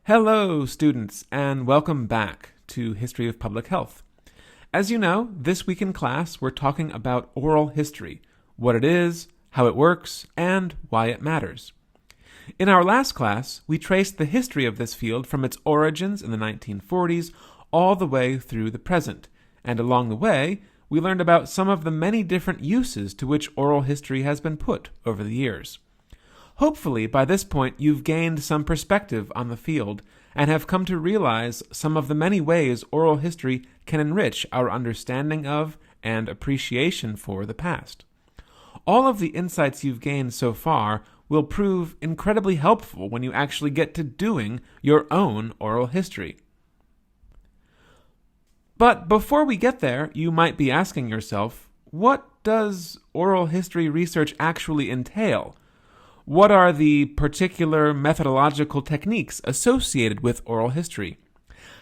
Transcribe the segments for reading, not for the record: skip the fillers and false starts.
Hello, students, and welcome back to History of Public Health. As you know, this week in class we're talking about oral history, what it is, how it works, and why it matters. In our last class, we traced the history of this field from its origins in the 1940s all the way through the present, and along the way, we learned about some of the many different uses to which oral history has been put over the years. Hopefully, by this point, you've gained some perspective on the field and have come to realize some of the many ways oral history can enrich our understanding of and appreciation for the past. All of the insights you've gained so far will prove incredibly helpful when you actually get to doing your own oral history. But before we get there, you might be asking yourself, what does oral history research actually entail? What are the particular methodological techniques associated with oral history?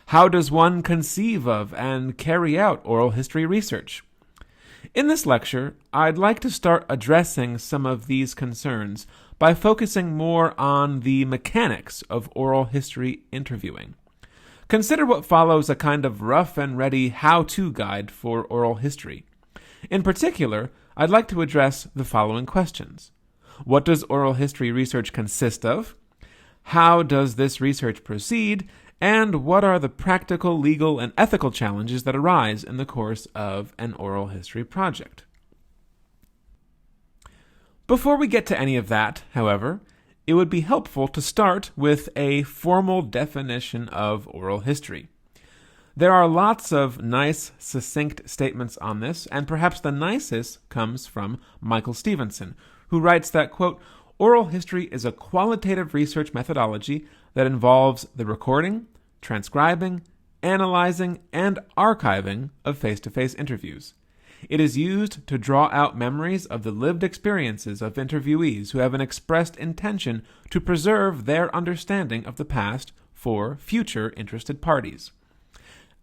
How does one conceive of and carry out oral history research? In this lecture, I'd like to start addressing some of these concerns by focusing more on the mechanics of oral history interviewing. Consider what follows a kind of rough and ready how-to guide for oral history. In particular, I'd like to address the following questions. What does oral history research consist of? How does this research proceed? And what are the practical, legal, and ethical challenges that arise in the course of an oral history project? Before we get to any of that, however, it would be helpful to start with a formal definition of oral history. There are lots of nice, succinct statements on this, and perhaps the nicest comes from Michael Stevenson, who writes that, quote, oral history is a qualitative research methodology that involves the recording, transcribing, analyzing, and archiving of face-to-face interviews. It is used to draw out memories of the lived experiences of interviewees who have an expressed intention to preserve their understanding of the past for future interested parties.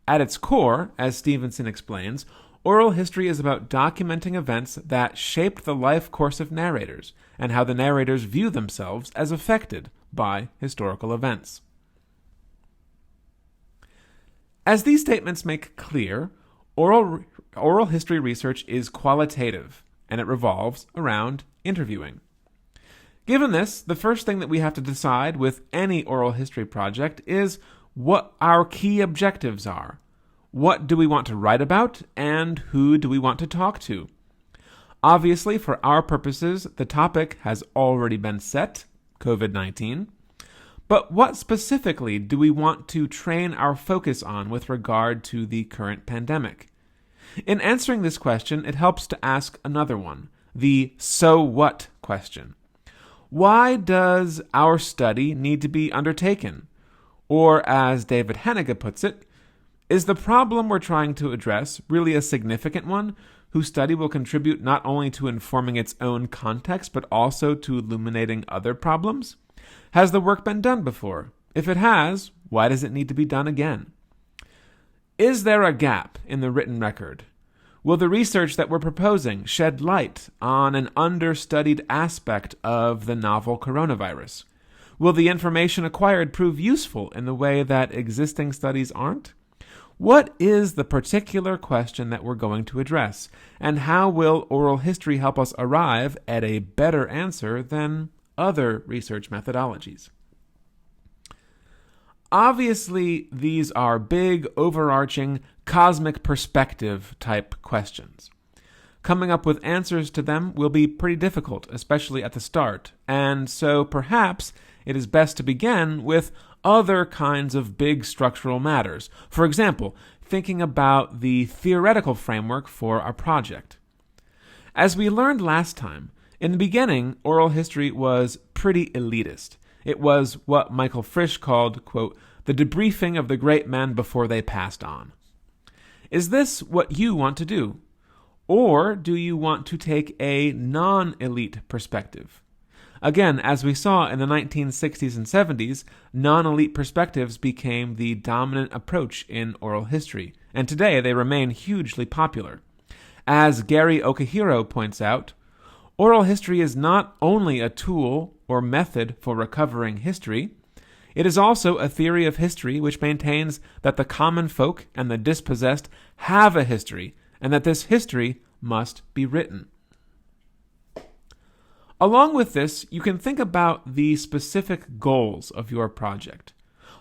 At its core, as Stevenson explains, oral history is about documenting events that shaped the life course of narrators and how the narrators view themselves as affected by historical events. As these statements make clear, oral history research is qualitative, and it revolves around interviewing. Given this, the first thing that we have to decide with any oral history project is what our key objectives are. What do we want to write about, and who do we want to talk to? Obviously, for our purposes, the topic has already been set, COVID-19. But what specifically do we want to train our focus on with regard to the current pandemic? In answering this question, it helps to ask another one, the so what question. Why does our study need to be undertaken? Or, as David Hannigan puts it, is the problem we're trying to address really a significant one, whose study will contribute not only to informing its own context, but also to illuminating other problems? Has the work been done before? If it has, why does it need to be done again? Is there a gap in the written record? Will the research that we're proposing shed light on an understudied aspect of the novel coronavirus? Will the information acquired prove useful in the way that existing studies aren't? What is the particular question that we're going to address, and how will oral history help us arrive at a better answer than other research methodologies? Obviously, these are big, overarching, cosmic perspective type questions. Coming up with answers to them will be pretty difficult, especially at the start, and so perhaps it is best to begin with other kinds of big structural matters. For example, thinking about the theoretical framework for our project. As we learned last time, in the beginning, oral history was pretty elitist. It was what Michael Frisch called, quote, the debriefing of the great men before they passed on. Is this what you want to do? Or do you want to take a non-elite perspective? Again, as we saw in the 1960s and 70s, non-elite perspectives became the dominant approach in oral history, and today they remain hugely popular. As Gary Okihiro points out, oral history is not only a tool or method for recovering history, It is also a theory of history which maintains that the common folk and the dispossessed have a history, and that this history must be written. Along with this, you can think about the specific goals of your project.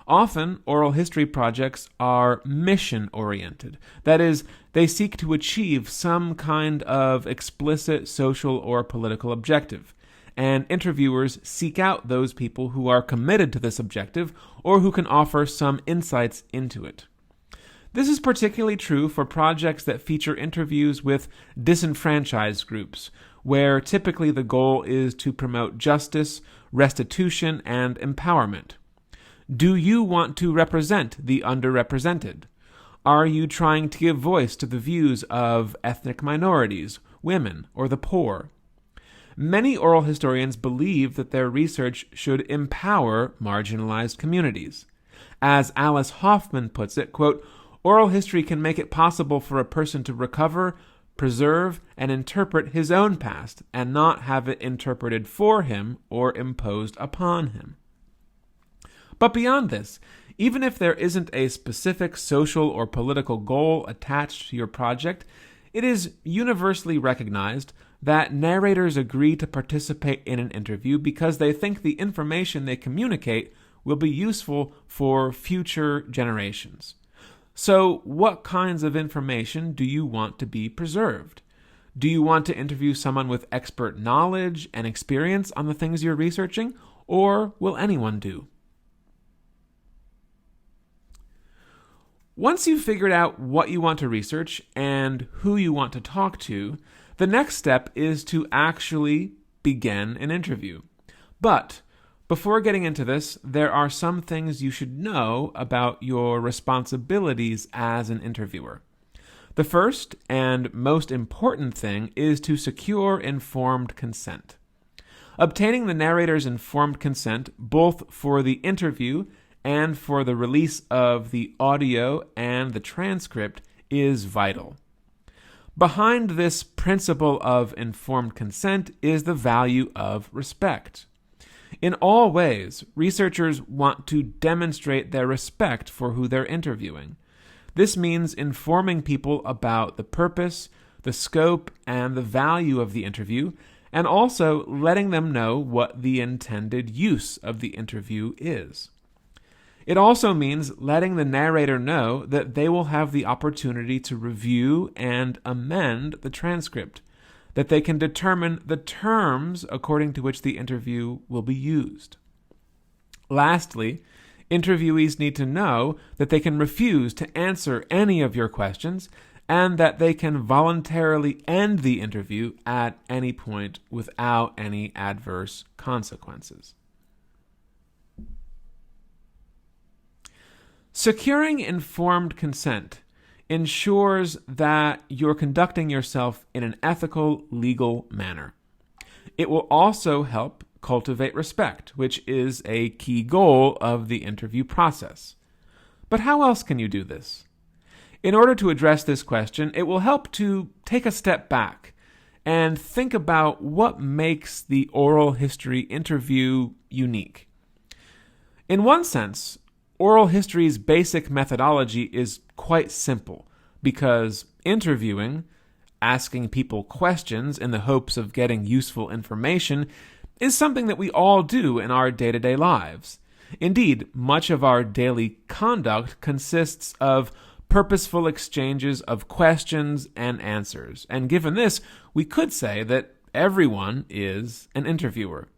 Often, oral history projects are mission-oriented. That is, they seek to achieve some kind of explicit social or political objective, and interviewers seek out those people who are committed to this objective or who can offer some insights into it. This is particularly true for projects that feature interviews with disenfranchised groups, where typically the goal is to promote justice, restitution, and empowerment. Do you want to represent the underrepresented? Are you trying to give voice to the views of ethnic minorities, women, or the poor? Many oral historians believe that their research should empower marginalized communities. As Alice Hoffman puts it, quote, "Oral history can make it possible for a person to recover, preserve, and interpret his own past, and not have it interpreted for him or imposed upon him." But beyond this, even if there isn't a specific social or political goal attached to your project, it is universally recognized that narrators agree to participate in an interview because they think the information they communicate will be useful for future generations. So, what kinds of information do you want to be preserved? Do you want to interview someone with expert knowledge and experience on the things you're researching, or will anyone do? Once you've figured out what you want to research and who you want to talk to, the next step is to actually begin an interview. But before getting into this, there are some things you should know about your responsibilities as an interviewer. The first and most important thing is to secure informed consent. Obtaining the narrator's informed consent, both for the interview and for the release of the audio and the transcript, is vital. Behind this principle of informed consent is the value of respect. In all ways, researchers want to demonstrate their respect for who they're interviewing. This means informing people about the purpose, the scope, and the value of the interview, and also letting them know what the intended use of the interview is. It also means letting the narrator know that they will have the opportunity to review and amend the transcript, that they can determine the terms according to which the interview will be used. Lastly, interviewees need to know that they can refuse to answer any of your questions and that they can voluntarily end the interview at any point without any adverse consequences. Securing informed consent ensures that you're conducting yourself in an ethical, legal manner. It will also help cultivate respect, which is a key goal of the interview process. But how else can you do this? In order to address this question, it will help to take a step back and think about what makes the oral history interview unique. In one sense, oral history's basic methodology is quite simple because interviewing, asking people questions in the hopes of getting useful information, is something that we all do in our day-to-day lives. Indeed, much of our daily conduct consists of purposeful exchanges of questions and answers, and given this, we could say that everyone is an interviewer.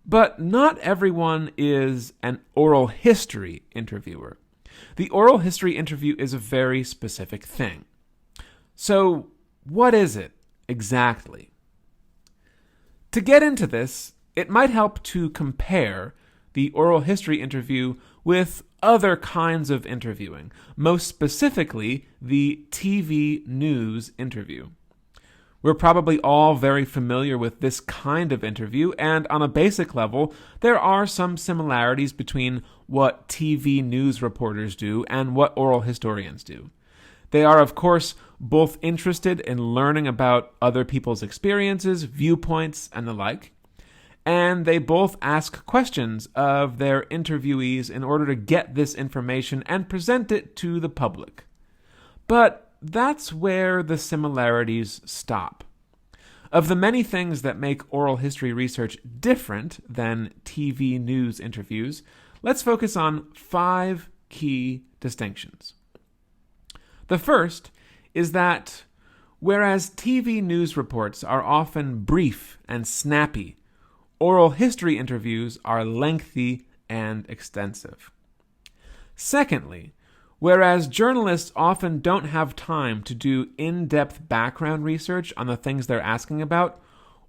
But not everyone is an oral history interviewer. The oral history interview is a very specific thing. So, what is it exactly? To get into this, it might help to compare the oral history interview with other kinds of interviewing, most specifically the TV news interview. We're probably all very familiar with this kind of interview, and on a basic level, there are some similarities between what TV news reporters do and what oral historians do. They are, of course, both interested in learning about other people's experiences, viewpoints, and the like. and they both ask questions of their interviewees in order to get this information and present it to the public. But that's where the similarities stop. Of the many things that make oral history research different than TV news interviews, let's focus on 5 key distinctions. The first is that whereas TV news reports are often brief and snappy, oral history interviews are lengthy and extensive. Secondly, whereas journalists often don't have time to do in-depth background research on the things they're asking about,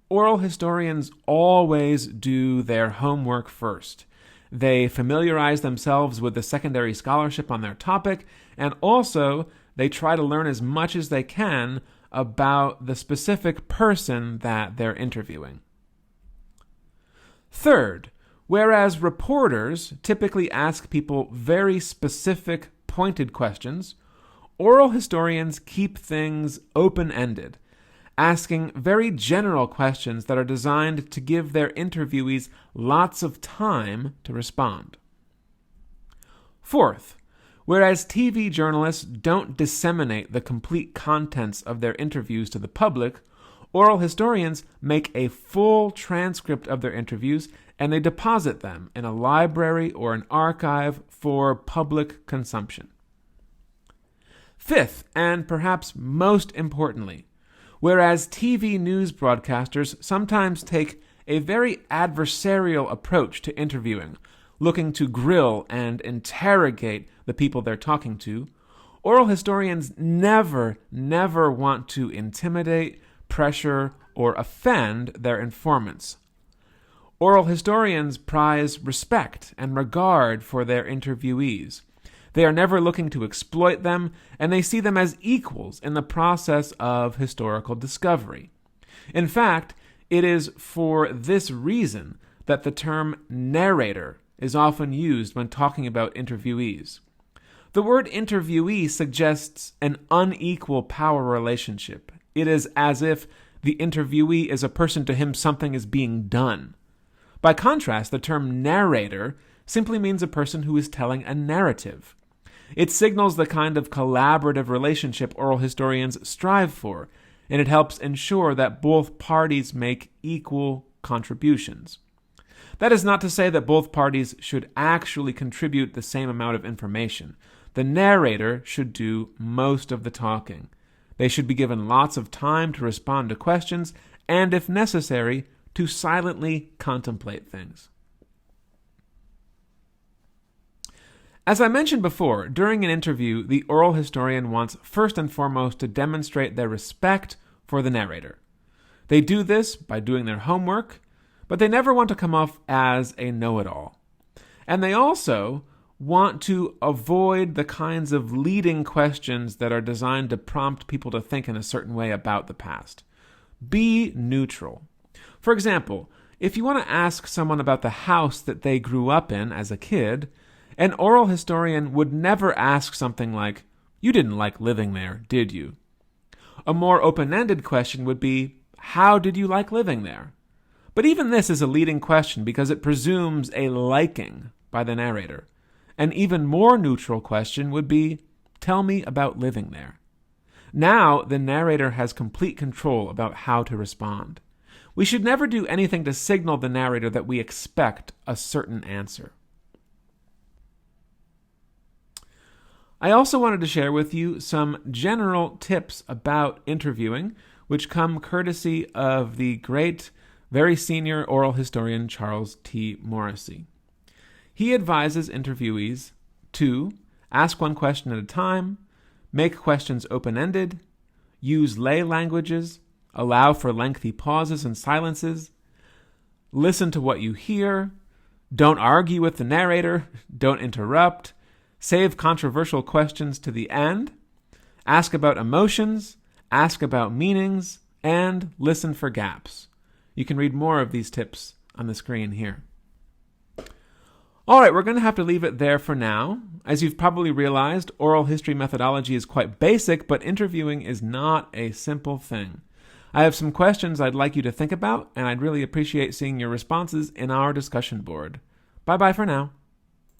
oral historians always do their homework first. They familiarize themselves with the secondary scholarship on their topic, and also they try to learn as much as they can about the specific person that they're interviewing. Third, whereas reporters typically ask people very specific, pointed questions, oral historians keep things open-ended, asking very general questions that are designed to give their interviewees lots of time to respond. Fourth, whereas TV journalists don't disseminate the complete contents of their interviews to the public, oral historians make a full transcript of their interviews and they deposit them in a library or an archive for public consumption. Fifth, and perhaps most importantly, whereas TV news broadcasters sometimes take a very adversarial approach to interviewing, looking to grill and interrogate the people they're talking to, oral historians never want to intimidate, pressure, or offend their informants. Oral historians prize respect and regard for their interviewees. They are never looking to exploit them, and they see them as equals in the process of historical discovery. In fact, it is for this reason that the term narrator is often used when talking about interviewees. The word interviewee suggests an unequal power relationship. It is as if the interviewee is a person to whom something is being done. By contrast, the term narrator simply means a person who is telling a narrative. It signals the kind of collaborative relationship oral historians strive for, and it helps ensure that both parties make equal contributions. That is not to say that both parties should actually contribute the same amount of information. The narrator should do most of the talking. They should be given lots of time to respond to questions, and if necessary, to silently contemplate things. As I mentioned before, during an interview, the oral historian wants first and foremost to demonstrate their respect for the narrator. They do this by doing their homework, but they never want to come off as a know-it-all. And they also want to avoid the kinds of leading questions that are designed to prompt people to think in a certain way about the past. Be neutral. For example, if you want to ask someone about the house that they grew up in as a kid, an oral historian would never ask something like, "You didn't like living there, did you?" A more open-ended question would be, "How did you like living there?" But even this is a leading question because it presumes a liking by the narrator. An even more neutral question would be, "Tell me about living there." Now the narrator has complete control about how to respond. We should never do anything to signal the narrator that we expect a certain answer. I also wanted to share with you some general tips about interviewing, which come courtesy of the great, very senior oral historian Charles T. Morrissey. He advises interviewees to ask one question at a time, make questions open-ended, use lay languages, allow for lengthy pauses and silences, listen to what you hear, don't argue with the narrator, don't interrupt, save controversial questions to the end, ask about emotions, ask about meanings, and listen for gaps. You can read more of these tips on the screen here. All right, we're going to have to leave it there for now. As you've probably realized, oral history methodology is quite basic, but interviewing is not a simple thing. I have some questions I'd like you to think about, and I'd really appreciate seeing your responses in our discussion board. Bye-bye for now.